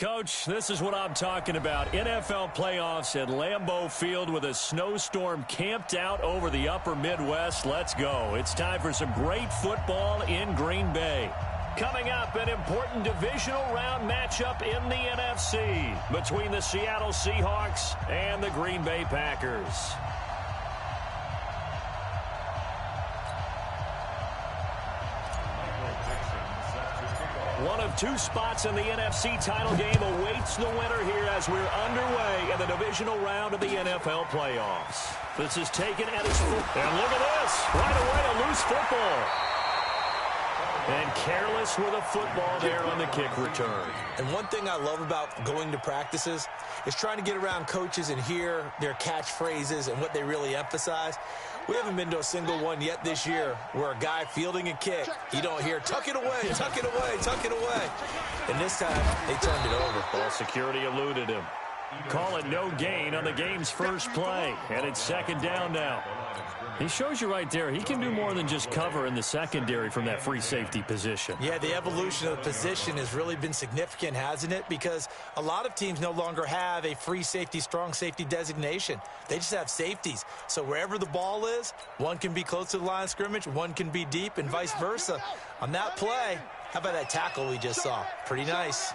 Coach, this is what I'm talking about. NFL playoffs at Lambeau Field with a snowstorm camped out over the upper Midwest. Let's go. It's time for some great football in Green Bay. Coming up, an important divisional round matchup in the NFC between the Seattle Seahawks and the Green Bay Packers. One of two spots in the NFC title game awaits the winner here as we're underway in the divisional round of the NFL playoffs. This is taken at its full. And look at this. Right away, a loose football. And careless with a football there on the kick return. And one thing I love about going to practices is trying to get around coaches and hear their catchphrases and what they really emphasize. We haven't been to a single one yet this year where a guy fielding a kick, you don't hear, tuck it away, tuck it away, tuck it away. And this time, they turned it over. Ball security eluded him. Call it no gain on the game's first play. And it's second down now. He shows you right there, he can do more than just cover in the secondary from that free safety position. Yeah, the evolution of the position has really been significant, hasn't it? Because a lot of teams no longer have a free safety, strong safety designation. They just have safeties. So wherever the ball is, one can be close to the line of scrimmage, one can be deep, and vice versa. On that play, how about that tackle we just saw? Pretty nice.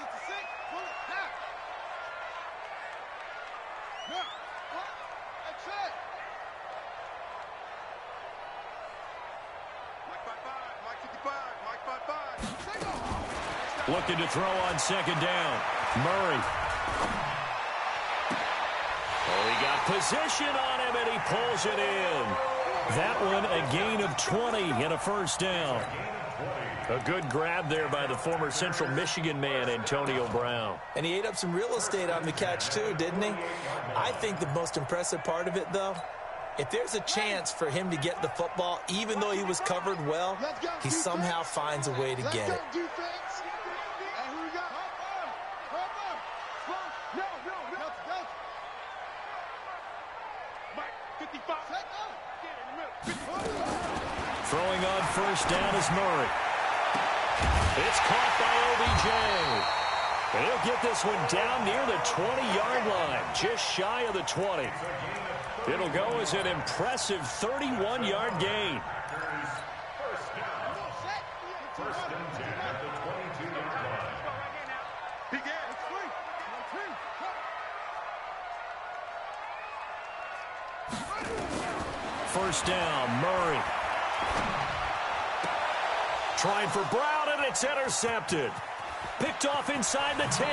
Looking to throw on second down. Murray. Oh, he got position on him, and he pulls it in. That one, a gain of 20 and a first down. A good grab there by the former Central Michigan man, Antonio Brown. And he ate up some real estate on the catch, too, didn't he? I think the most impressive part of it, though, if there's a chance for him to get the football, even though he was covered well, he somehow finds a way to get it. Throwing on first down is Murray. It's caught by OBJ. And he'll get this one down near the 20-yard line, just shy of the 20. It'll go as an impressive 31-yard gain. First down, Murray. Trying for Brown, and it's intercepted. Picked off inside the 10.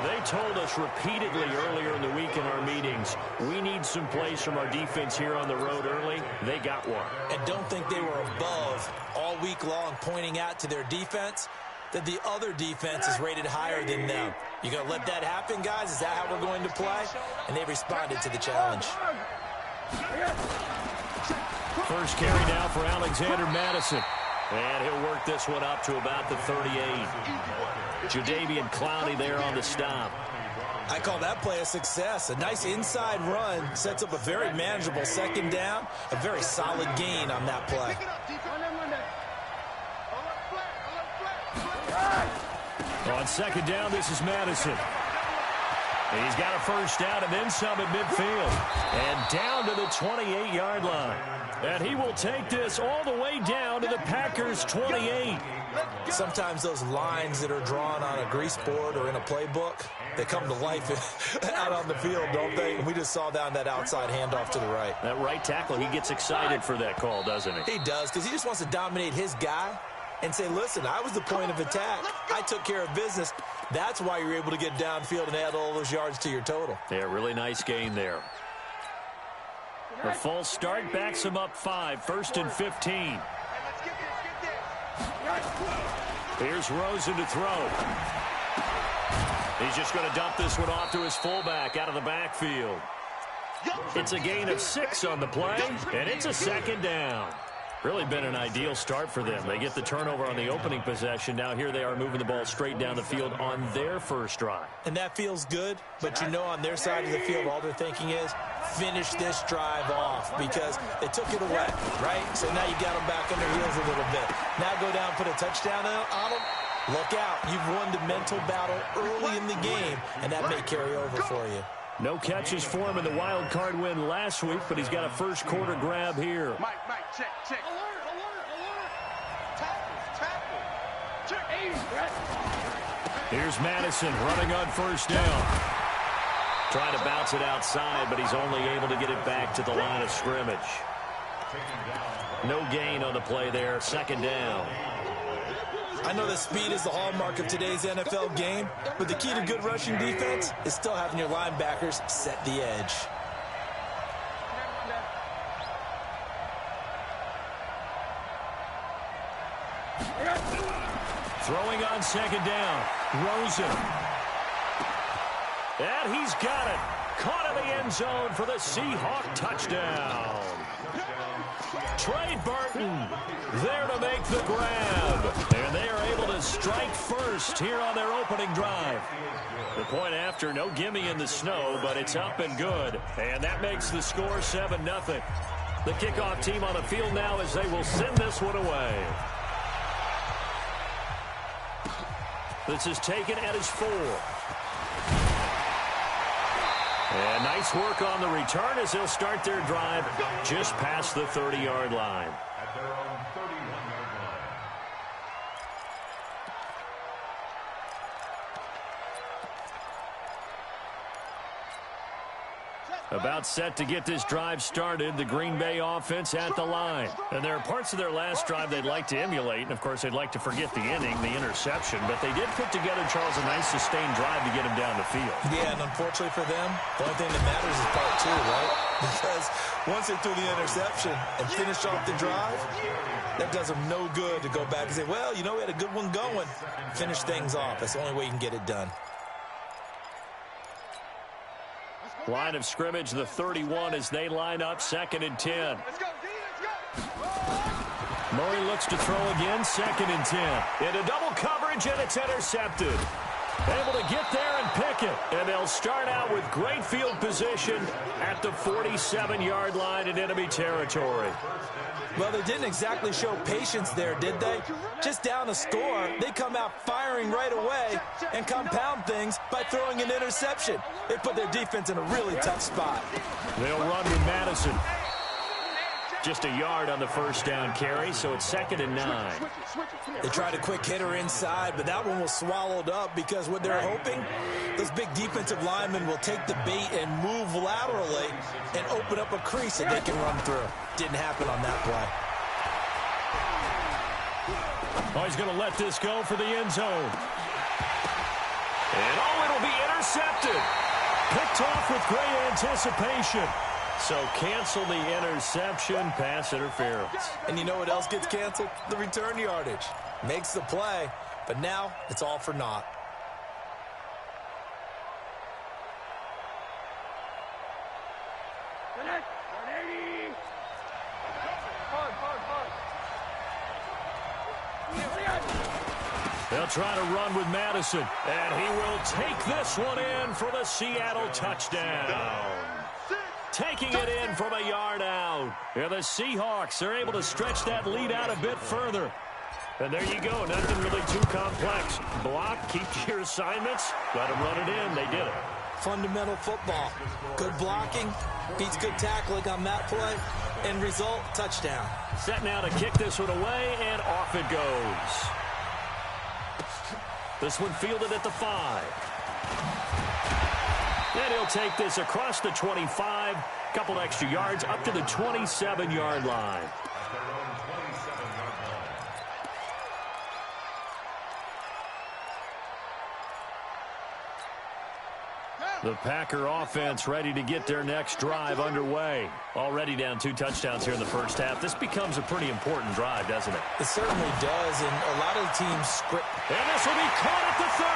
They told us repeatedly earlier in the week in our meetings, we need some plays from our defense here on the road early. They got one. And don't think they were above all week long pointing out to their defense that the other defense is rated higher than them. You going to let that happen, guys? Is that how we're going to play? And they responded to the challenge. First carry now for Alexander Madison. And he'll work this one up to about the 38. Jadeveon Clowney there on the stop. I call that play a success. A nice inside run sets up a very manageable second down. A very solid gain on that play. On second down, this is Madison. He's got a first down and then some at midfield. And down to the 28-yard line. And he will take this all the way down to the Packers' 28. Sometimes those lines that are drawn on a grease board or in a playbook, they come to life out on the field, don't they? And we just saw down that outside handoff to the right. That right tackle, he gets excited for that call, doesn't he? He does, because he just wants to dominate his guy and say, listen, I was the point of attack. I took care of business. That's why you're able to get downfield and add all those yards to your total. Yeah, really nice gain there. The false start backs him up 5, 1st and 15. Here's Rosen to throw. He's just going to dump this one off to his fullback out of the backfield. It's a gain of 6 on the play, and it's a second down. Really been an ideal start for them. They get the turnover on the opening possession. Now here they are moving the ball straight down the field on their first drive. And that feels good, but you know on their side of the field, all they're thinking is finish this drive off because they took it away, right? So now you got them back on their heels a little bit. Now go down, put a touchdown on them. Look out. You've won the mental battle early in the game, and that may carry over for you. No catches for him in the wild card win last week, but he's got a first quarter grab here. Mike, check. Alert. Tackle. Check. Here's Madison running on first down. Trying to bounce it outside, but he's only able to get it back to the line of scrimmage. No gain on the play there. Second down. I know that speed is the hallmark of today's NFL game, but the key to good rushing defense is still having your linebackers set the edge. Throwing on second down. Rosen. And he's got it. Caught in the end zone for the Seahawk touchdown. Trey Burton there to make the grab. And they are able to strike first here on their opening drive. The point after, no gimme in the snow, but it's up and good. And that makes the score 7-0. The kickoff team on the field now as they will send this one away. This is taken at his 4. And nice work on the return as they'll start their drive just past the 30-yard line. At their own 31-yard line. About set to get this drive started, the Green Bay offense at the line. And there are parts of their last drive they'd like to emulate, and of course they'd like to forget the inning, the interception, but they did put together, Charles, a nice sustained drive to get him down the field. Yeah, and unfortunately for them, the only thing that matters is part 2, right? Because once they threw the interception and finished off the drive, that does them no good to go back and say, well, you know, we had a good one going. Finish things off. That's the only way you can get it done. Line of scrimmage, the 31 as they line up, 2nd and 10. Murray looks to throw again, 2nd and 10. Into double coverage, and it's intercepted. Able to get there and pick it. And they'll start out with great field position at the 47-yard line in enemy territory. Well, they didn't exactly show patience there, did they? Just down a score, they come out firing right away and compound things by throwing an interception. They put their defense in a really tough spot. They'll run with Madison. Just a yard on the first down carry, so it's 2nd and 9. They tried a quick hitter inside, but that one was swallowed up because what they're hoping, those big defensive linemen will take the bait and move laterally and open up a crease that they can run through. Didn't happen on that play. Oh, he's going to let this go for the end zone. And it'll be intercepted. Picked off with great anticipation. So cancel the interception, pass interference. And you know what else gets canceled? The return yardage. Makes the play, but now it's all for naught. They'll try to run with Madison, and he will take this one in for the Seattle touchdown. Taking it in from a yard out. And the Seahawks are able to stretch that lead out a bit further. And there you go. Nothing really too complex. Block, keep your assignments, let them run it in. They did it. Fundamental football. Good blocking, beats good tackling on that play. End result, touchdown. Set now to kick this one away, and off it goes. This one fielded at the 5. And he'll take this across the 25, couple extra yards up to the 27-yard line. The Packer offense ready to get their next drive underway. Already down 2 touchdowns here in the first half. This becomes a pretty important drive, doesn't it? It certainly does, and a lot of the teams script. And this will be caught at the 30.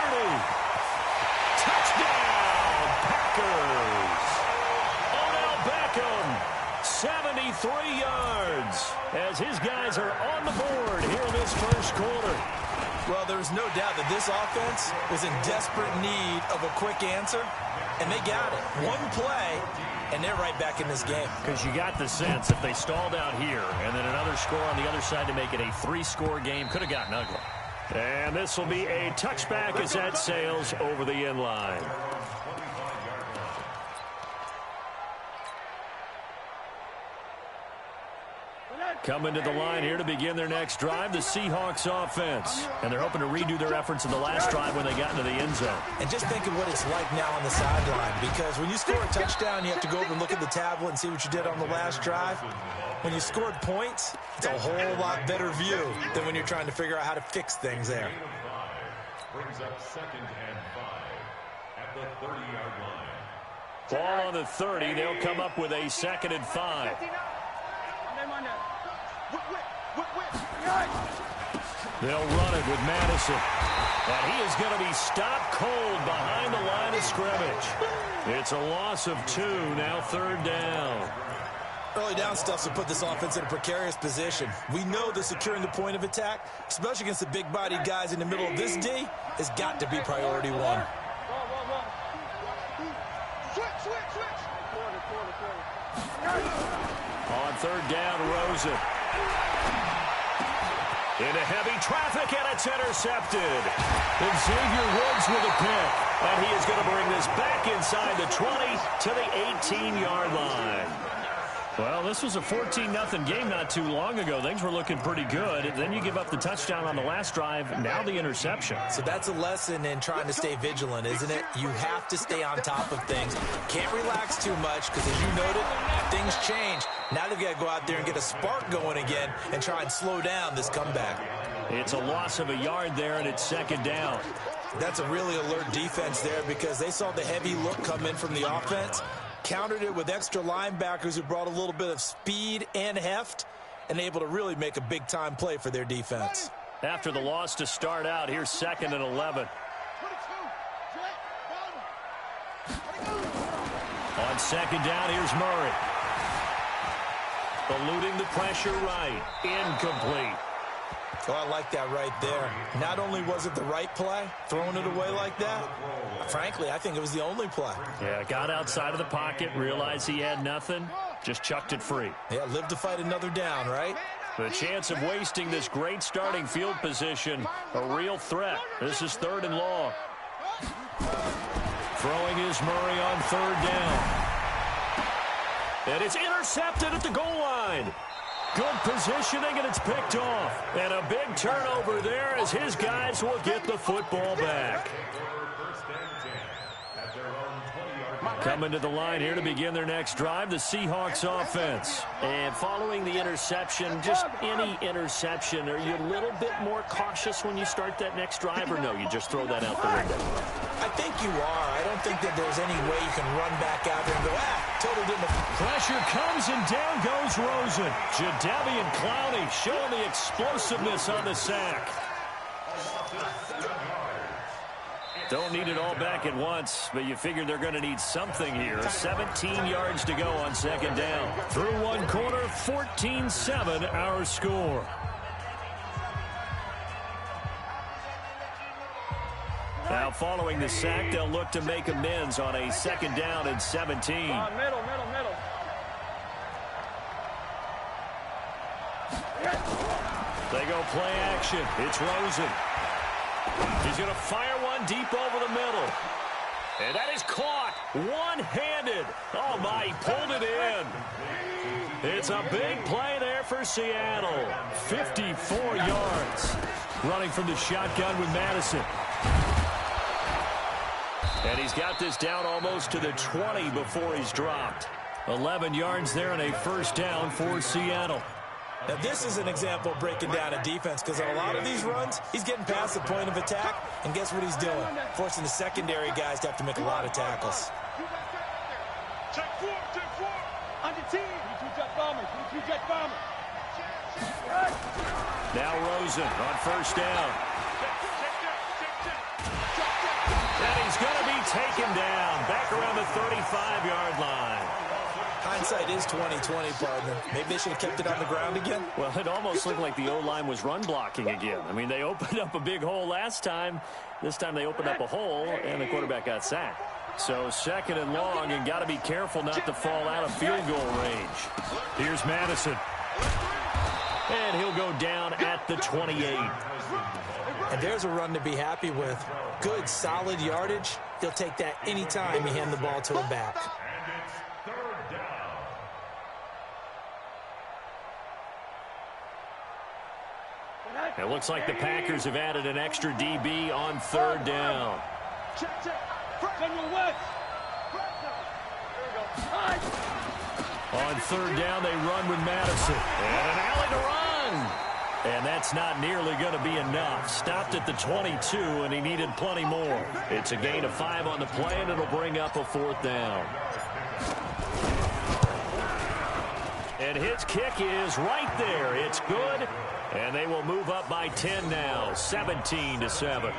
Touchdown, Packers. Odell Beckham, 73 yards, as his guys are on the board here in this first quarter. Well, there's no doubt that this offense was in desperate need of a quick answer, and they got it. One play, and they're right back in this game. Because you got the sense if they stalled out here and then another score on the other side to make it a 3-score game, could have gotten ugly. And this will be a touchback as that sails over the end line. Coming to the line here to begin their next drive, the Seahawks offense. And they're hoping to redo their efforts in the last drive when they got into the end zone. And just think of what it's like now on the sideline, because when you score a touchdown, you have to go over and look at the tablet and see what you did on the last drive. When you scored points, it's a whole lot better view than when you're trying to figure out how to fix things there. Brings up 2nd and 5 at the 30-yard line. Ball on the 30. They'll come up with a 2nd and 5. They'll run it with Madison. And he is going to be stopped cold behind the line of scrimmage. It's a loss of 2, now 3rd down. Early down stuff will put this offense in a precarious position. We know that securing the point of attack, especially against the big-bodied guys in the middle of this D, has got to be priority 1. On 3rd down, Rosen. Into heavy traffic, and it's intercepted. And Xavier Woods with a pick. And he is going to bring this back inside the 20 to the 18-yard line. Well, this was a 14-0 game not too long ago. Things were looking pretty good. Then you give up the touchdown on the last drive. Now the interception. So that's a lesson in trying to stay vigilant, isn't it? You have to stay on top of things. Can't relax too much because, as you noted, things change. Now they've got to go out there and get a spark going again and try and slow down this comeback. It's a loss of a yard there, and it's 2nd down. That's a really alert defense there because they saw the heavy look come in from the offense, countered it with extra linebackers who brought a little bit of speed and heft, and able to really make a big-time play for their defense. After the loss to start out, here's 2nd and 11. On 2nd down, here's Murray. Eluding the pressure right. Incomplete. Oh, I like that right there. Not only was it the right play, throwing it away like that, frankly, I think it was the only play. Yeah, got outside of the pocket, realized he had nothing, just chucked it free. Yeah, live to fight another down, right? The chance of wasting this great starting field position, a real threat. This is 3rd and long. Throwing is Murray on 3rd down. And it's intercepted at the goal line. Good positioning, and it's picked off. And a big turnover there as his guys will get the football back. Coming to the line here to begin their next drive, the Seahawks offense. And following the interception, just any interception, are you a little bit more cautious when you start that next drive, or no, you just throw that out the window? I think you are. I don't think that there's any way you can run back out there and go, total didn't. Pressure comes, and down goes Rosen. Jadeveon Clowney showing the explosiveness on the sack. Don't need it all back at once, but you figure they're going to need something here. 17 yards to go on 2nd down. Through one quarter, 14-7 our score. Now following the sack, they'll look to make amends on a 2nd down and 17. Middle. They go play action. It's Rosen. He's going to fire one deep over the middle. And that is caught one-handed. Oh, my, he pulled it in. It's a big play there for Seattle. 54 yards. Running from the shotgun with Madison. And he's got this down almost to the 20 before he's dropped. 11 yards there and a 1st down for Seattle. Now, this is an example of breaking down a defense because on a lot of these runs, he's getting past the point of attack, and guess what he's doing? Forcing the secondary guys to have to make a lot of tackles. Check four. On the team. Two-jet bombers. Now Rosen on 1st down. And he's going to be taken down back around the 35-yard line. Hindsight is 20/20, partner. Maybe they should have kept it on the ground again. Well, it almost looked like the O-line was run blocking again. I mean, they opened up a big hole last time. This time they opened up a hole, and the quarterback got sacked. So 2nd and long, and got to be careful not to fall out of field goal range. Here's Madison. And he'll go down at the 28. And there's a run to be happy with. Good, solid yardage. He'll take that anytime you hand the ball to him back. And it's third down. It looks like the Packers have added an extra DB on third down. On third down, they run with Madison. And an alley to run. And that's not nearly going to be enough. Stopped at the 22, and he needed plenty more. It's a gain of 5 on the play, and it'll bring up a fourth down. And his kick is right there. It's good. And they will move up by 10 now, 17-7.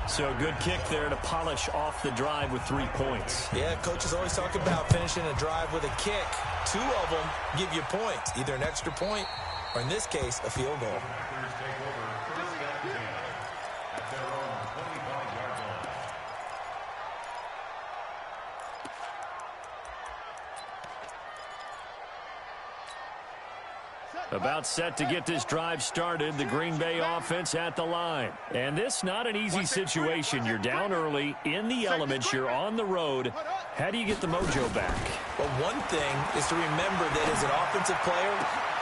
So a good kick there to polish off the drive with 3 points. Yeah, coaches always talk about finishing a drive with a kick. 2 of them give you points, either an extra point or, in this case, a field goal. About set to get this drive started, the Green Bay offense at the line. And this not an easy situation. You're down early, in the elements, you're on the road. How do you get the mojo back? Well, one thing is to remember that as an offensive player,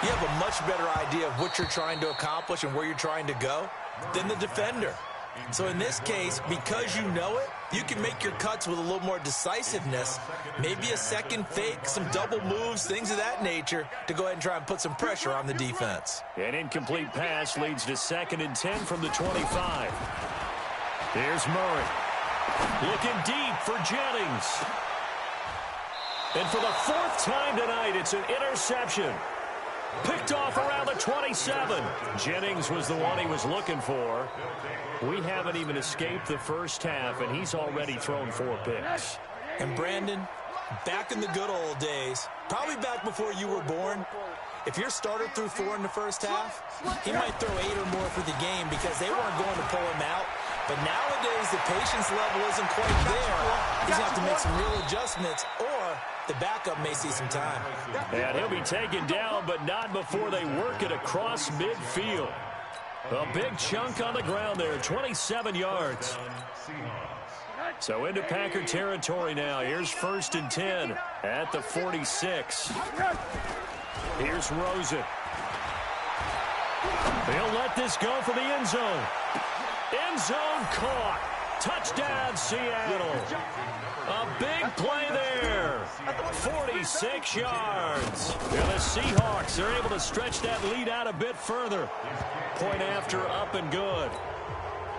you have a much better idea of what you're trying to accomplish and where you're trying to go than the defender. So in this case, because you know it, you can make your cuts with a little more decisiveness, maybe a second fake, some double moves, things of that nature, to go ahead and try and put some pressure on the defense. An incomplete pass leads to 2nd and 10 from the 25. Here's Murray. Looking deep for Jennings. And for the 4th time tonight, it's an interception. Picked off around the 27. Jennings was the one he was looking for. We haven't even escaped the first half, and he's already thrown 4 picks. And Brandon, back in the good old days, probably back before you were born, if your starter threw 4 in the first half, he might throw 8 or more for the game because they weren't going to pull him out. But nowadays, the patience level isn't quite there. He's going to have to make some real adjustments, or the backup may see some time. And he'll be taken down, but not before they work it across midfield. A big chunk on the ground there, 27 yards. So into Packer territory now. Here's 1st and 10 at the 46. Here's Rosen. He'll let this go for the end zone. End zone caught. Touchdown, Seattle. A big play there. 46 yards. And the Seahawks are able to stretch that lead out a bit further. Point after up and good.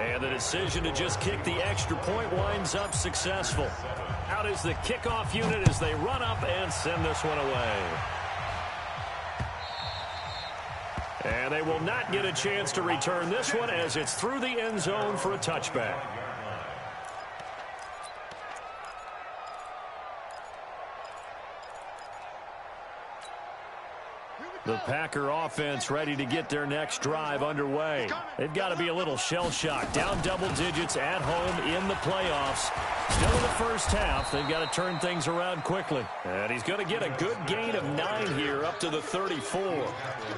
And the decision to just kick the extra point winds up successful. Out is the kickoff unit as they run up and send this one away. And they will not get a chance to return this one as it's through the end zone for a touchback. The Packer offense ready to get their next drive underway. They've got to be a little shell-shocked. Down double digits at home in the playoffs. Still in the first half. They've got to turn things around quickly. And he's going to get a good gain of 9 here up to the 34.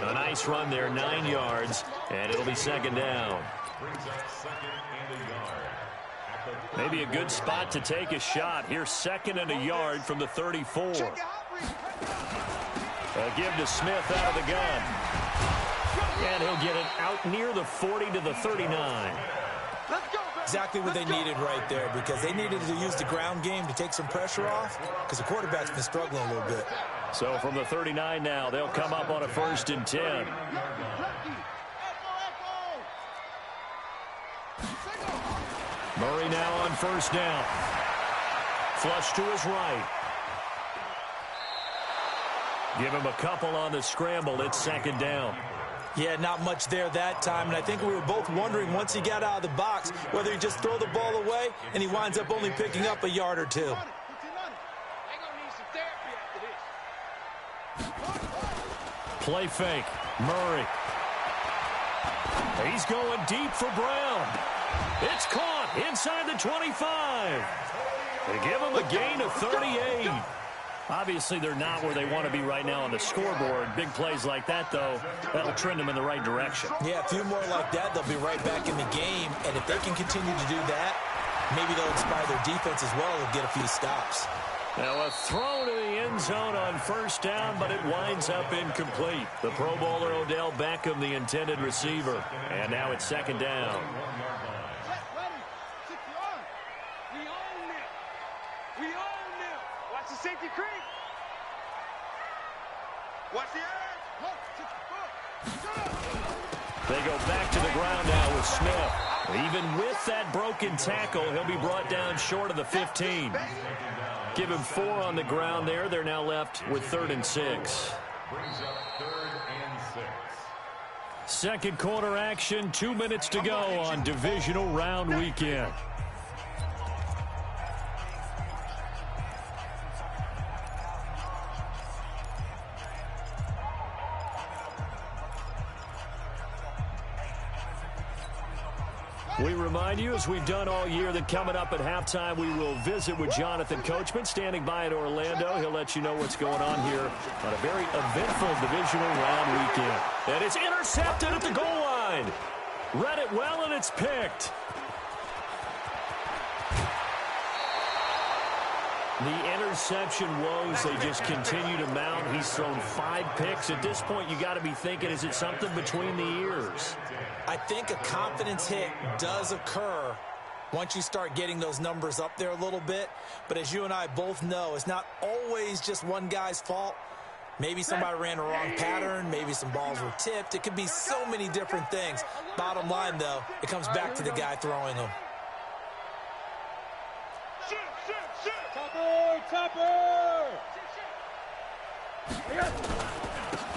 A nice run there, 9 yards. And it'll be 2nd down. Maybe a good spot to take a shot. Here's 2nd and a yard from the 34. A give to Smith out of the gun. And he'll get it out near the 40 to the 39. Exactly what they needed right there, because they needed to use the ground game to take some pressure off, because the quarterback's been struggling a little bit. So from the 39 now, they'll come up on a 1st and 10. Murray now on 1st down. Flush to his right. Give him a couple on the scramble. It's 2nd down. Yeah, not much there that time, and I think we were both wondering once he got out of the box whether he just throw the ball away and he winds up only picking up a yard or 2. Play fake. Murray. He's going deep for Brown. It's caught inside the 25. They give him a gain of 38. Obviously, they're not where they want to be right now on the scoreboard. Big plays like that, though, that'll trend them in the right direction. Yeah, a few more like that, they'll be right back in the game. And if they can continue to do that, maybe they'll inspire their defense as well and get a few stops. Now a throw to the end zone on first down, but it winds up incomplete. The Pro Bowler Odell Beckham, the intended receiver. And now it's second down. Watch the safety creep. Watch the edge. They go back to the ground now with Smith. Even with that broken tackle, he'll be brought down short of the 15. Give him 4 on the ground there. They're now left with 3rd and 6. Brings up 3rd and 6. Second quarter action, 2 minutes to go on Divisional Round Weekend. We remind you, as we've done all year, that coming up at halftime, we will visit with Jonathan Coachman, standing by in Orlando. He'll let you know what's going on here on a very eventful Divisional Round Weekend. And it's intercepted at the goal line. Read it well, and it's picked. The interception woes, they just continue to mount. He's thrown 5 picks. At this point, you got to be thinking, is it something between the ears? I think a confidence hit does occur once you start getting those numbers up there a little bit. But as you and I both know, it's not always just one guy's fault. Maybe somebody ran a wrong pattern. Maybe some balls were tipped. It could be so many different things. Bottom line, though, it comes back to the guy throwing them. Topper!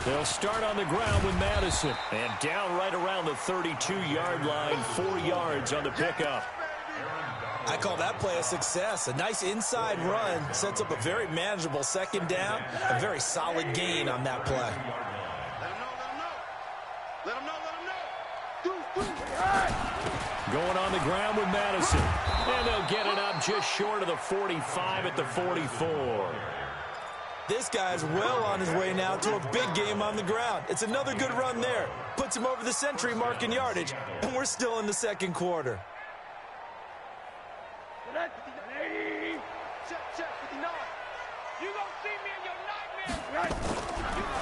They'll start on the ground with Madison. And down right around the 32-yard line, 4 yards on the pickup. I call that play a success. A nice inside run sets up a very manageable second down. A very solid gain on that play. Let him know. Going on the ground with Madison. And they'll get it up just short of the 45 at the 44. This guy's well on his way now to a big game on the ground. It's another good run there. Puts him over the century mark in yardage, and we're still in the second quarter.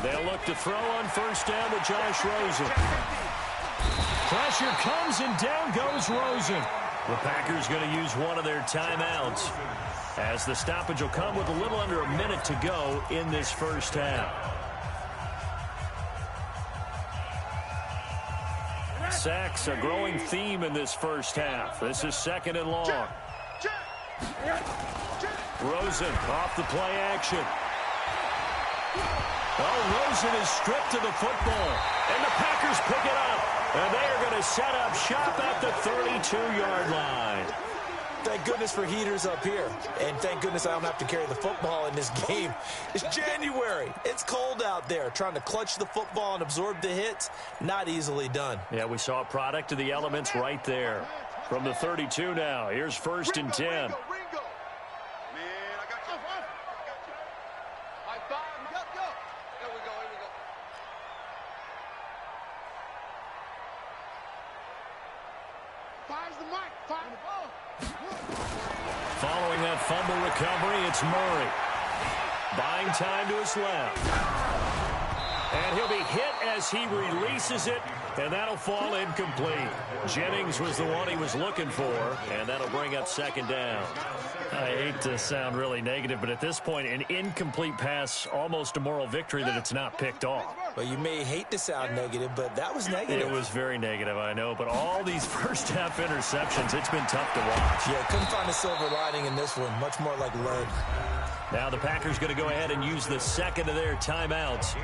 They'll look to throw on first down with Josh Rosen. Pressure comes, and down goes Rosen. The Packers going to use one of their timeouts, as the stoppage will come with a little under a minute to go in this first half. Sacks, a growing theme in this first half. This is 2nd and long. Rosen off the play action. Oh, Rosen is stripped to the football, and the Packers pick it up. And they are going to set up shop at the 32-yard line. Thank goodness for heaters up here. And thank goodness I don't have to carry the football in this game. It's January. It's cold out there. Trying to clutch the football and absorb the hits, not easily done. Yeah, we saw a product of the elements right there. From the 32 now, here's 1st and 10. Following that fumble recovery, it's Murray. Buying time to his left. And he'll be hit as he releases it, and that'll fall incomplete. Jennings was the one he was looking for, and that'll bring up 2nd down. I hate to sound really negative, but at this point, an incomplete pass, almost a moral victory that it's not picked off. Well, you may hate to sound negative, but that was negative. It was very negative, I know, but all these first-half interceptions, it's been tough to watch. Yeah, couldn't find a silver lining in this one. Much more like lead. Now the Packers going to go ahead and use the 2nd of their timeouts,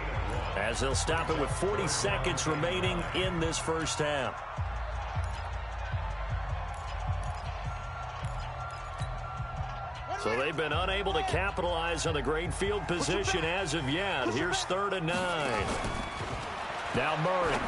as they'll stop it with 40 seconds remaining in this first half. So they've been unable to capitalize on the great field position as of yet. Here's 3rd and 9. Now Murray.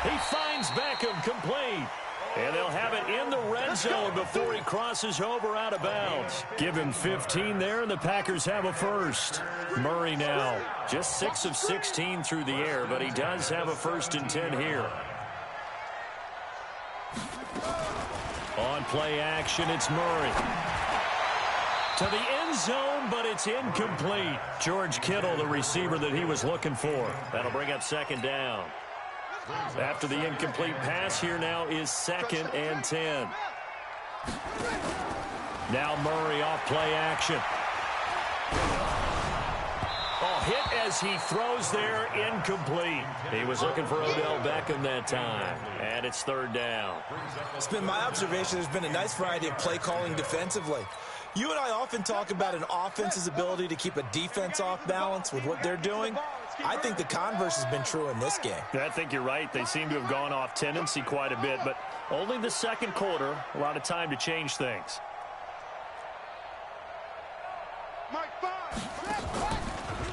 He finds Beckham complete. And they'll have it in the red zone before he crosses over out of bounds. Give him 15 there, and the Packers have a first. Murray now, just 6 of 16 through the air, but he does have a 1st and 10 here. On play action, it's Murray. To the end zone, but it's incomplete. George Kittle, the receiver that he was looking for. That'll bring up 2nd down. After the incomplete pass, here now is 2nd and 10. Now Murray off play action. Oh, hit as he throws there, incomplete. He was looking for Odell Beckham that time, and it's 3rd down. It's been my observation there's been a nice variety of play calling defensively. You and I often talk about an offense's ability to keep a defense off balance with what they're doing. I think the converse has been true in this game. I think you're right. They seem to have gone off tendency quite a bit, but only the 2nd quarter, a lot of time to change things.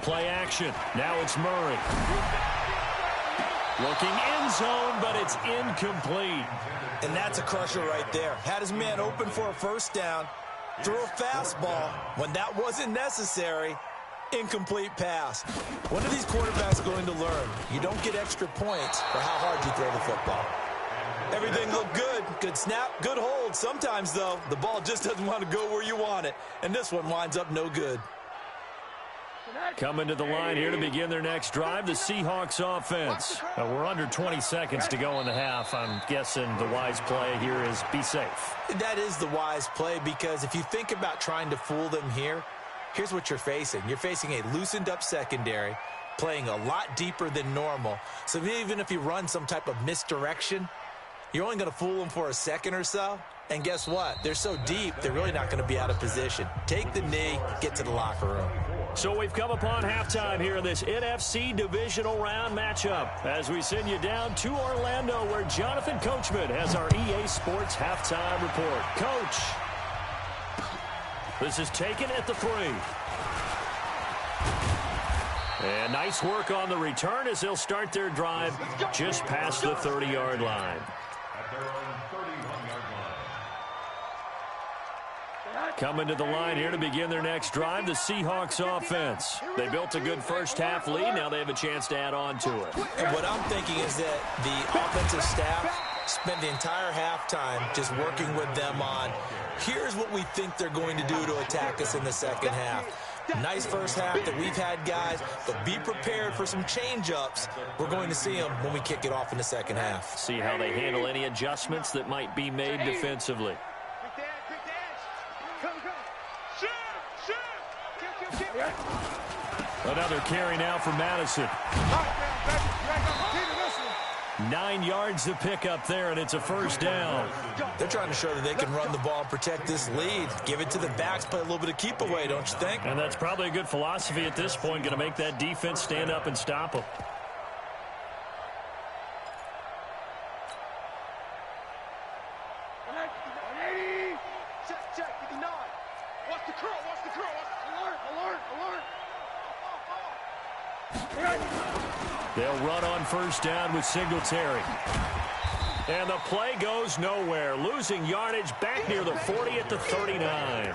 Play action. Now it's Murray. Looking end zone, but it's incomplete. And that's a crusher right there. Had his man open for a 1st down. Threw a fastball when that wasn't necessary. Incomplete pass. When are these quarterbacks going to learn? You don't get extra points for how hard you throw the football. Everything looked good. Good snap, good hold. Sometimes, though, the ball just doesn't want to go where you want it. And this one winds up no good. Coming to the line here to begin their next drive, the Seahawks offense. We're under 20 seconds to go in the half. I'm guessing the wise play here is be safe. That is the wise play, because if you think about trying to fool them here, here's what you're facing. You're facing a loosened up secondary, playing a lot deeper than normal. So even if you run some type of misdirection, you're only going to fool them for a second or so. And guess what? They're so deep, they're really not going to be out of position. Take the knee, get to the locker room. So we've come upon halftime here in this NFC Divisional Round matchup as we send you down to Orlando, where Jonathan Coachman has our EA Sports Halftime Report. Coach, this is taken at the 3. And nice work on the return as they'll start their drive just past the 30-yard line. At their own 31-yard line. Coming to the line here to begin their next drive, the Seahawks offense. They built a good first-half lead. Now they have a chance to add on to it. And what I'm thinking is that the offensive staff spent the entire halftime just working with them on, here's what we think they're going to do to attack us in the 2nd half. Nice first half that we've had, guys, but be prepared for some change-ups. We're going to see them when we kick it off in the 2nd half. See how they handle any adjustments that might be made defensively. Another carry now for Madison. 9 yards to pick up there, and it's a 1st down. They're trying to show that they can run the ball and protect this lead. Give it to the backs, play a little bit of keep away, don't you think? And that's probably a good philosophy at this point, going to make that defense stand up and stop them. They'll run on 1st down with Singletary. And the play goes nowhere. Losing yardage back near the 40 at the 39.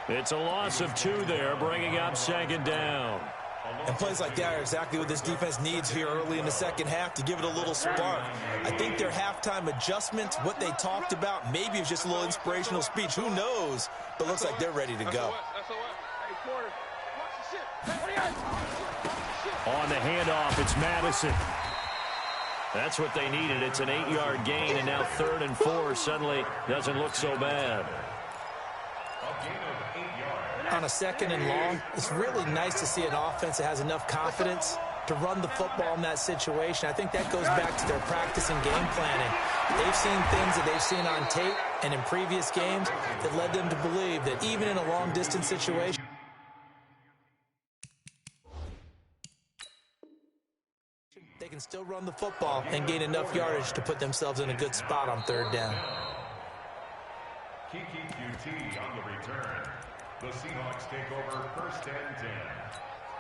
It's a loss of 2 there, bringing up 2nd down. And plays like that are exactly what this defense needs here early in the 2nd half to give it a little spark. I think their halftime adjustments, what they talked about, maybe it's just a little inspirational speech. Who knows? But looks like they're ready to go. On the handoff, it's Madison. That's what they needed. It's an 8-yard gain, and now 3rd and 4 suddenly doesn't look so bad. On a 2nd and long, it's really nice to see an offense that has enough confidence to run the football in that situation. I think that goes back to their practice and game planning. They've seen things that they've seen on tape and in previous games that led them to believe that even in a long-distance situation, they can still run the football and gain enough yardage to put themselves in a good spot on 3rd down. Kiki QT on the return. The Seahawks take over 1st and 10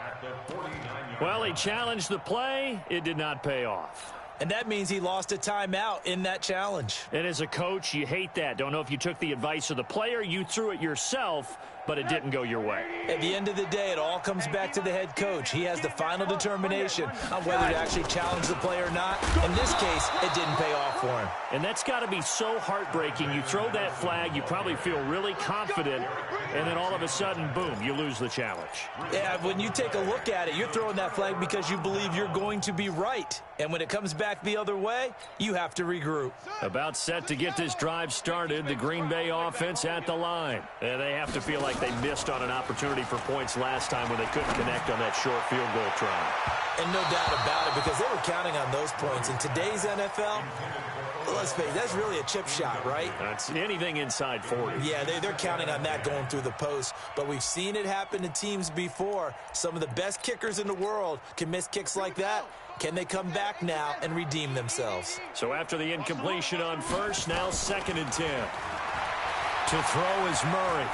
at the 49-yard line. Well, he challenged the play. It did not pay off. And that means he lost a timeout in that challenge. And as a coach, you hate that. Don't know if you took the advice of the player, you threw it yourself, but it didn't go your way. At the end of the day, it all comes back to the head coach. He has the final determination on whether to actually challenge the play or not. In this case, it didn't pay off for him. And that's got to be so heartbreaking. You throw that flag, you probably feel really confident, and then all of a sudden, boom, you lose the challenge. Yeah, when you take a look at it, you're throwing that flag because you believe you're going to be right. And when it comes back the other way, you have to regroup. About set to get this drive started, the Green Bay offense at the line. And they have to feel like they missed on an opportunity for points last time when they couldn't connect on that short field goal try. And no doubt about it, because they were counting on those points. In today's NFL, let's face it, that's really a chip shot, right? That's anything inside 40. Yeah, they're counting on that going through the post. But we've seen it happen to teams before. Some of the best kickers in the world can miss kicks like that. Can they come back now and redeem themselves? So after the incompletion on first, now 2nd and 10. To throw is Murray.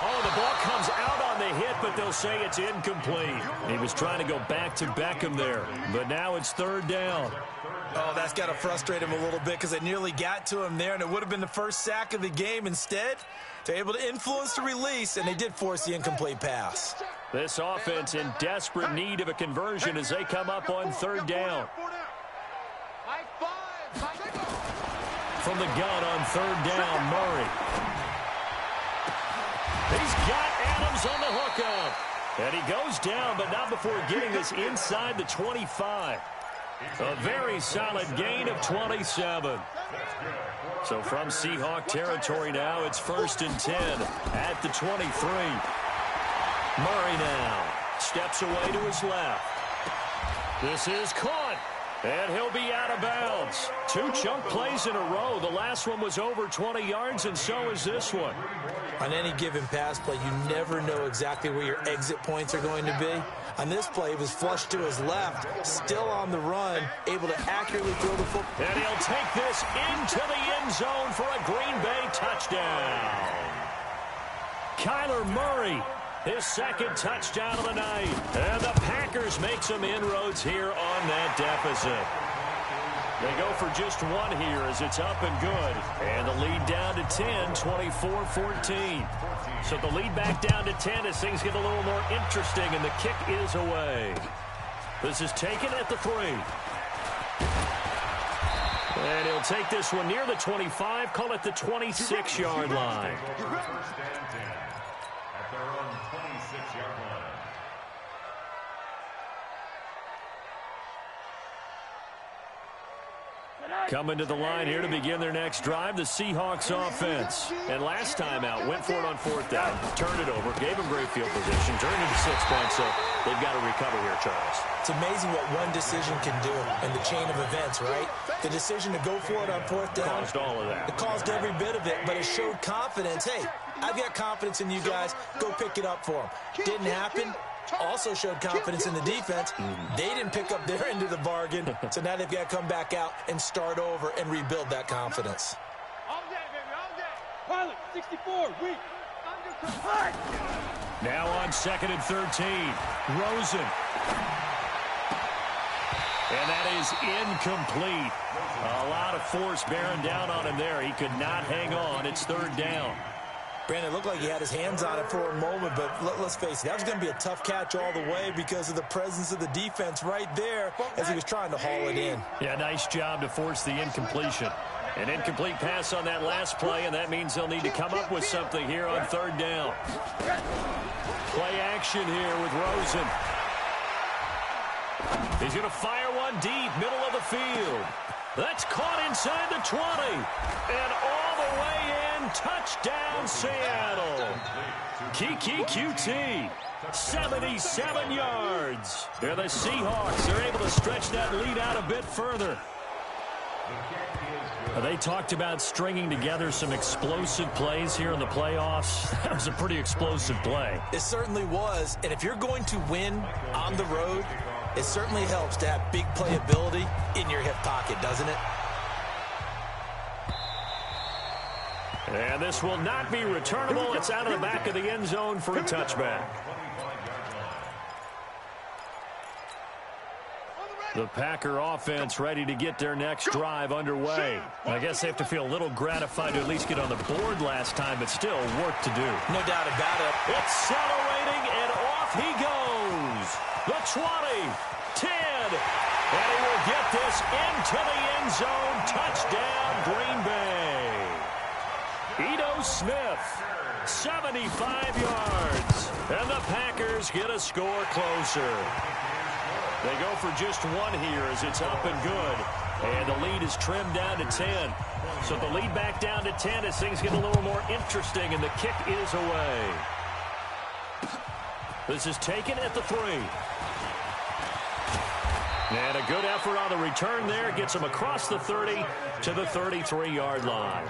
Oh, the ball comes out on the hit, but they'll say it's incomplete. He was trying to go back to Beckham there, but now it's 3rd down. Oh, that's got to frustrate him a little bit because they nearly got to him there, and it would have been the first sack of the game. Instead, they're able to influence the release, and they did force the incomplete pass. This offense in desperate need of a conversion as they come up on 3rd down. From the gun on 3rd down, Murray. He's got Adams on the hookup. And he goes down, but not before getting this inside the 25. A very solid gain of 27. So from Seahawk territory now, it's 1st and 10 at the 23. Murray now steps away to his left. This is caught, and he'll be out of bounds. 2 chunk plays in a row. The last one was over 20 yards, and so is this one. On any given pass play, you never know exactly where your exit points are going to be. On this play, it was flushed to his left, still on the run, able to accurately throw the football. And he'll take this into the end zone for a Green Bay touchdown. Kyler Murray, his 2nd touchdown of the night. And the Packers make some inroads here on that deficit. They go for just 1 here as it's up and good. And the lead down to 10, 24-14. So the lead back down to 10 as things get a little more interesting, and the kick is away. This is taken at the 3. And he'll take this one near the 25, call it the 26-yard line. First and 10 at their own 26-yard line. Coming to the line here to begin their next drive, the Seahawks offense. And last time out, went for it on 4th down, turned it over, gave them great field position, turned it to 6 points, so they've got to recover here, Charles. It's amazing what one decision can do in the chain of events, right? The decision to go for it on 4th down. Caused all of that. It caused every bit of it, but it showed confidence. Hey, I've got confidence in you guys. Go pick it up for them. Didn't happen. Also showed confidence in the defense. They didn't pick up their end of the bargain, so now they've got to come back out and start over and rebuild that confidence. All day, baby, all day. Pilot, 64, weak. Now on 2nd and 13, Rosen. And that is incomplete. A lot of force bearing down on him there. He could not hang on. It's 3rd down. Brandon, it looked like he had his hands on it for a moment, but let's face it, that was going to be a tough catch all the way because of the presence of the defense right there as he was trying to haul it in. Yeah, nice job to force the incompletion. An incomplete pass on that last play, and that means they'll need to come up with something here on 3rd down. Play action here with Rosen. He's going to fire one deep, middle of the field. That's caught inside the 20. And all the way in, touchdown Seattle. Kiki QT, 77 yards. Here the Seahawks are able to stretch that lead out a bit further. They talked about stringing together some explosive plays here in the playoffs. That was a pretty explosive play. It certainly was. And if you're going to win on the road, it certainly helps to have big playability in your hip pocket, doesn't it? And this will not be returnable. It's out of the back of the end zone for a touchback. The Packer offense ready to get their next drive underway. I guess they have to feel a little gratified to at least get on the board last time, but still work to do. No doubt about it. Accelerating, and off he goes. The 20, 10, and he will get this into the end zone. Touchdown, Green Bay. Ito Smith, 75 yards, and the Packers get a score closer. They go for just one here as it's up and good. And the lead is trimmed down to 10. So the lead back down to 10 as things get a little more interesting, and the kick is away. This is taken at the 3. And a good effort on the return there. Gets him across the 30 to the 33-yard line.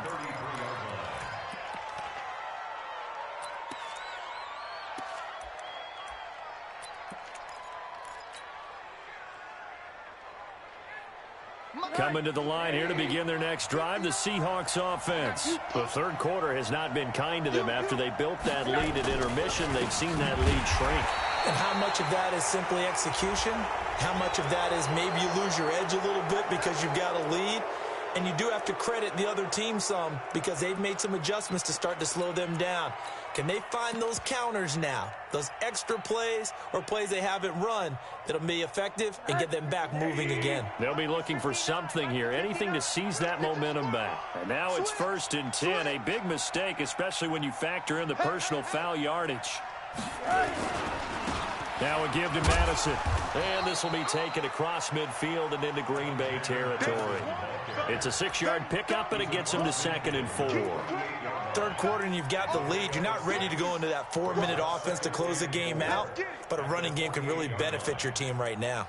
Coming to the line here to begin their next drive, the Seahawks offense. The third quarter has not been kind to them. After they built that lead at intermission, they've seen that lead shrink. And how much of that is simply execution? How much of that is maybe you lose your edge a little bit because you've got a lead? And you do have to credit the other team some because they've made some adjustments to start to slow them down. Can they find those counters now, those extra plays or plays they haven't run that'll be effective and get them back moving again? They'll be looking for something here, anything to seize that momentum back. And now it's 1st and 10, a big mistake, especially when you factor in the personal foul yardage. Now a give to Madison. And this will be taken across midfield and into Green Bay territory. It's a 6-yard pickup, and it gets him to 2nd and 4. Third quarter, and you've got the lead. You're not ready to go into that 4-minute offense to close the game out, but a running game can really benefit your team right now.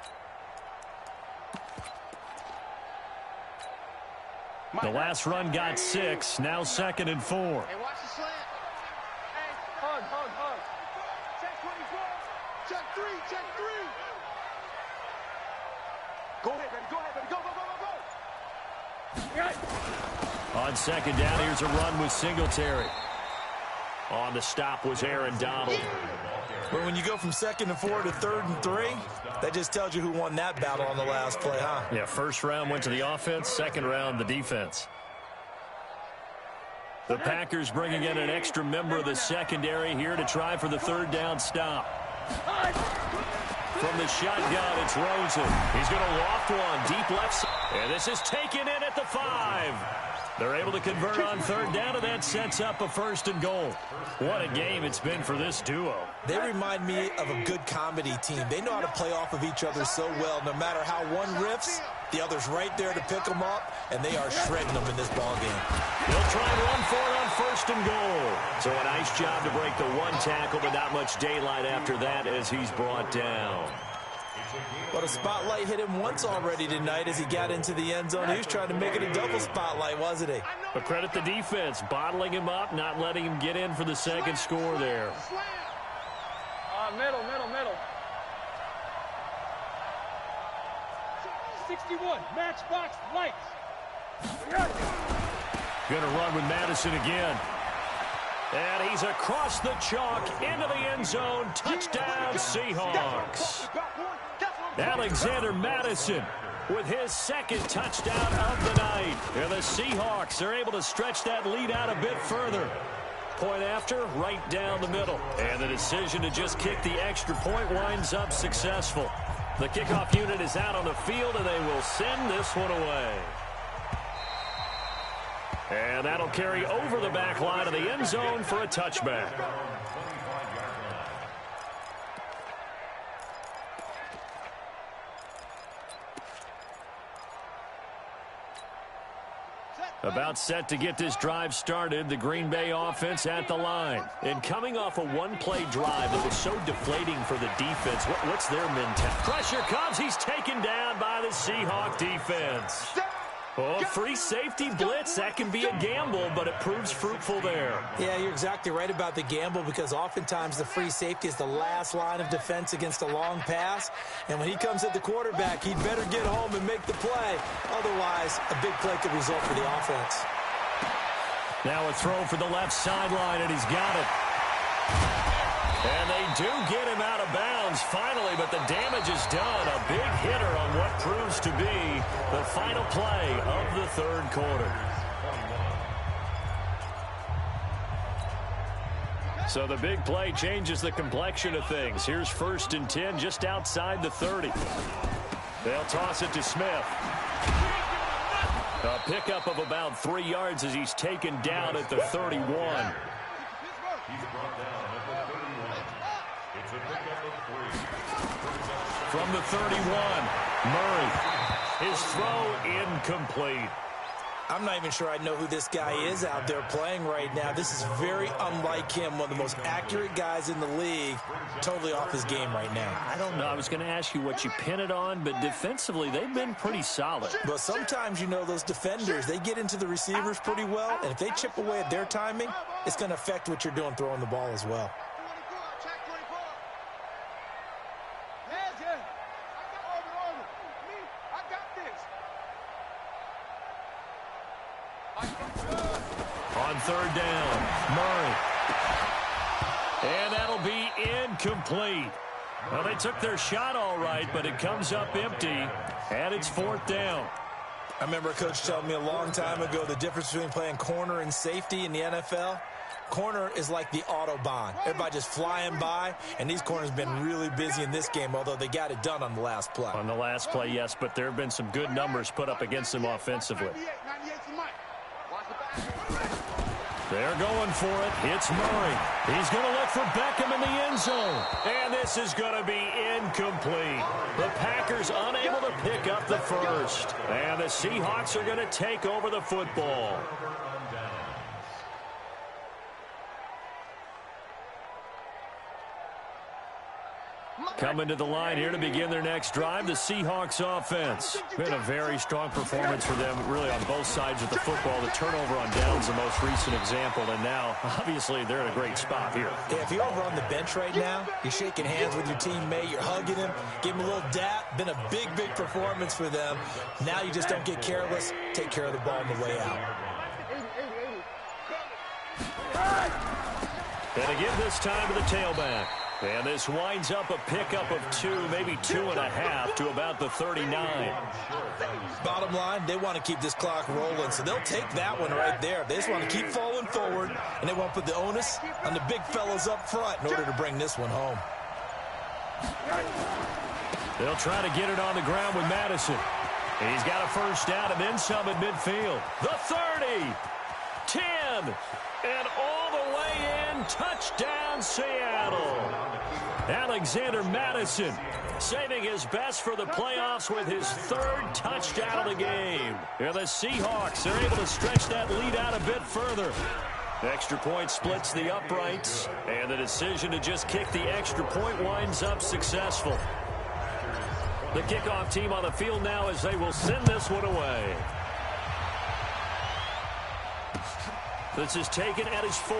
The last run got 6, now 2nd and 4. Hey, watch the slant. Hey, hug. Check 24. Check 3. Go ahead, baby. Go. On 2nd down, here's a run with Singletary. On the stop was Aaron Donald. But when you go from 2nd and 4 to 3rd and 3, that just tells you who won that battle on the last play, huh? Yeah, first round went to the offense, second round the defense. The Packers bringing in an extra member of the secondary here to try for the 3rd down stop. From the shotgun, it's Rosen. He's going to loft one deep left side. And this is taken in at the 5. They're able to convert on 3rd down, and that sets up a 1st and goal. What a game it's been for this duo. They remind me of a good comedy team. They know how to play off of each other so well. No matter how one riffs, the other's right there to pick them up, and they are shredding them in this ballgame. They'll try and run for it on 1st and goal. So a nice job to break the 1 tackle, but not much daylight after that as he's brought down. But a spotlight hit him once already tonight as he got into the end zone. He was trying to make it a double spotlight, wasn't he? But credit the defense, bottling him up, not letting him get in for the 2nd score there. Middle. 61, matchbox lights. Gonna run with Madison again. And he's across the chalk into the end zone. Touchdown, Seahawks. Alexander Madison with his 2nd touchdown of the night. And the Seahawks are able to stretch that lead out a bit further. Point after, right down the middle. And the decision to just kick the extra point winds up successful. The kickoff unit is out on the field, and they will send this one away. And that'll carry over the back line of the end zone for a touchback. About set to get this drive started, the Green Bay offense at the line. And coming off a one-play drive that was so deflating for the defense, what's their mentality? Pressure comes, he's taken down by the Seahawk defense. Oh, free safety blitz, that can be a gamble, but it proves fruitful there. Yeah, you're exactly right about the gamble because oftentimes the free safety is the last line of defense against a long pass. And when he comes at the quarterback, he'd better get home and make the play. Otherwise, a big play could result for the offense. Now a throw for the left sideline, and he's got it. And they do get him out of bounds finally, but the damage is done. A big hitter on what proves to be the final play of the third quarter. So the big play changes the complexion of things. Here's 1st and 10 just outside the 30. They'll toss it to Smith. A pickup of about 3 yards as he's taken down at the 31. He's brought down at the 31. It's a pickup of 3. From the 31, Murray. His throw incomplete. I'm not even sure I know who this guy is out there playing right now. This is very unlike him, one of the most accurate guys in the league, totally off his game right now. I don't know. I was going to ask you what you pin it on, but defensively, they've been pretty solid. But sometimes, you know, those defenders, they get into the receivers pretty well, and if they chip away at their timing, it's going to affect what you're doing throwing the ball as well. On 3rd down, Murray. And that'll be incomplete. Well, they took their shot all right, but it comes up empty, and it's 4th down. I remember a coach telling me a long time ago the difference between playing corner and safety in the NFL. Corner is like the Autobahn. Everybody just flying by, and these corners have been really busy in this game, although they got it done on the last play. On the last play, yes, but there have been some good numbers put up against them offensively. They're going for it. It's Murray. He's going to look for Beckham in the end zone. And this is going to be incomplete. The Packers unable to pick up the first. And the Seahawks are going to take over the football. Coming to the line here to begin their next drive, the Seahawks offense. Been a very strong performance for them, really, on both sides of the football. The turnover on downs, the most recent example, and now, obviously, they're in a great spot here. Yeah, if you're over on the bench right now, you're shaking hands with your teammate, you're hugging him, give him a little dap. Been a big, big performance for them. Now you just don't get careless. Take care of the ball on the way out. And again this time to the tailback. And this winds up a pickup of 2, maybe 2.5 to about the 39. Bottom line, they want to keep this clock rolling, so they'll take that one right there. They just want to keep falling forward, and they want to put the onus on the big fellas up front in order to bring this one home. They'll try to get it on the ground with Madison. He's got a first down and then some at midfield. The 30, 10, and all the way in. Touchdown, Seattle. Alexander Madison saving his best for the playoffs with his 3rd touchdown of the game. And the Seahawks are able to stretch that lead out a bit further. The extra point splits the uprights, and the decision to just kick the extra point winds up successful. The kickoff team on the field now as they will send this one away. This is taken at his 4.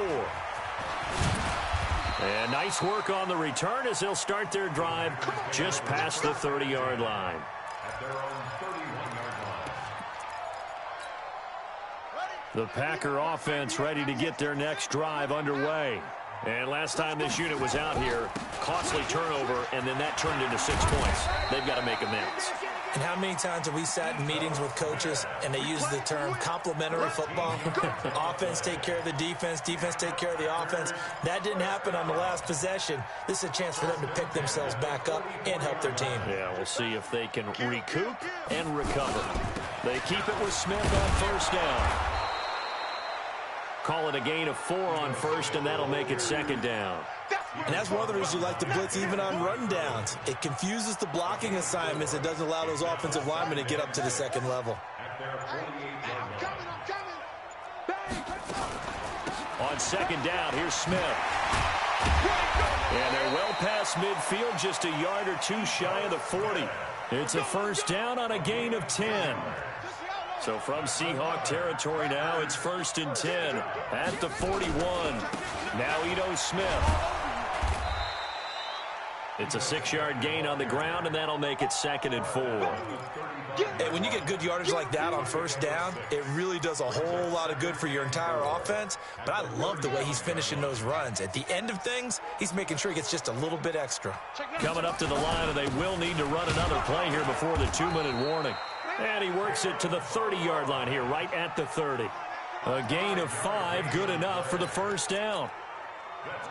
And nice work on the return as they'll start their drive just past the 30-yard line. At their own 31-yard line. The Packer offense ready to get their next drive underway. And last time this unit was out here, costly turnover, and then that turned into 6 points. They've got to make amends. And how many times have we sat in meetings with coaches and they use the term complementary football? Offense take care of the defense, defense take care of the offense. That didn't happen on the last possession. This is a chance for them to pick themselves back up and help their team. Yeah, we'll see if they can recoup and recover. They keep it with Smith on first down. Call it a gain of 4 on first, and that'll make it 2nd down. And that's one of the reasons you like to blitz even on rundowns. It confuses the blocking assignments. It doesn't allow those offensive linemen to get up to the 2nd level. At their 48-yard line. On 2nd down, here's Smith. And they're well past midfield, just a yard or 2 shy of the 40. It's a first down on a gain of 10. So from Seahawk territory now, it's 1st and 10 at the 41. Now Ito Smith. It's a 6-yard gain on the ground, and that'll make it 2nd and 4. Hey, when you get good yardage like that on first down, it really does a whole lot of good for your entire offense. But I love the way he's finishing those runs. At the end of things, he's making sure he gets just a little bit extra. Coming up to the line, and they will need to run another play here before the 2-minute warning. And he works it to the 30-yard line here, right at the 30. A gain of 5, good enough for the first down.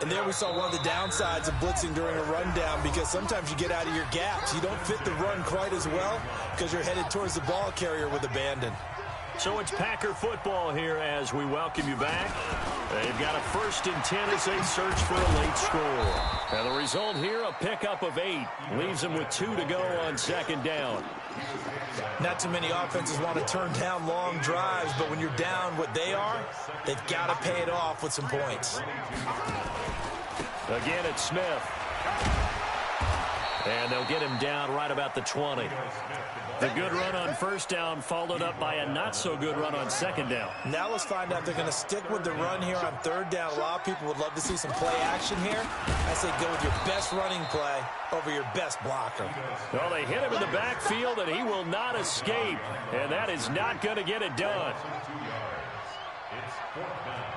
And there we saw one of the downsides of blitzing during a rundown, because sometimes you get out of your gaps. You don't fit the run quite as well because you're headed towards the ball carrier with abandon. So it's Packer football here as we welcome you back. They've got a 1st and 10 as they search for a late score. And the result here, a pickup of 8. Leaves them with 2 to go on 2nd down. Not too many offenses want to turn down long drives, but when you're down what they are, they've got to pay it off with some points. Again, it's Smith. And they'll get him down right about the 20. The good run on first down followed up by a not-so-good run on 2nd down. Now let's find out if they're going to stick with the run here on 3rd down. A lot of people would love to see some play action here. I say go with your best running play over your best blocker. Well, they hit him in the backfield, and he will not escape. And that is not going to get it done. It's 4th down.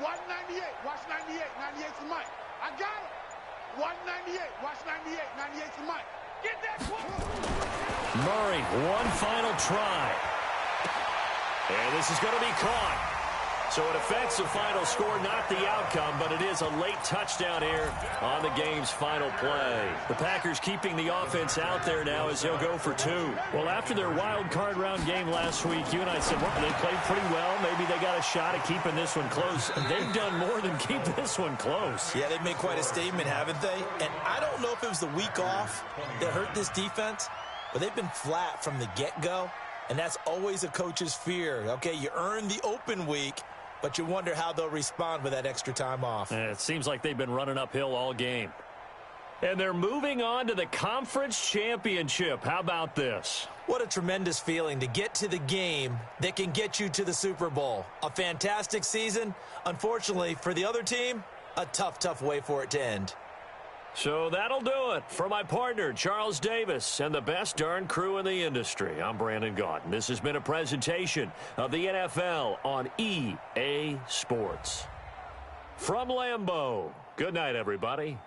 Watch 98. Watch 98. 98's the mic. I got him. Watch 98. Watch 98. 98's the mic. Get that one. Murray, one final try. And this is going to be caught. So it affects the final score, not the outcome, but it is a late touchdown here on the game's final play. The Packers keeping the offense out there now as they'll go for 2. Well, after their wild card round game last week, you and I said, well, they played pretty well. Maybe they got a shot at keeping this one close. They've done more than keep this one close. Yeah, they've made quite a statement, haven't they? And I don't know if it was the week off that hurt this defense, but they've been flat from the get-go, and that's always a coach's fear. Okay, you earn the open week, but you wonder how they'll respond with that extra time off. It seems like they've been running uphill all game. And they're moving on to the conference championship. How about this? What a tremendous feeling to get to the game that can get you to the Super Bowl. A fantastic season. Unfortunately, for the other team, a tough, tough way for it to end. So that'll do it. For my partner, Charles Davis, and the best darn crew in the industry, I'm Brandon Gaudin. This has been a presentation of the NFL on EA Sports. From Lambeau, good night, everybody.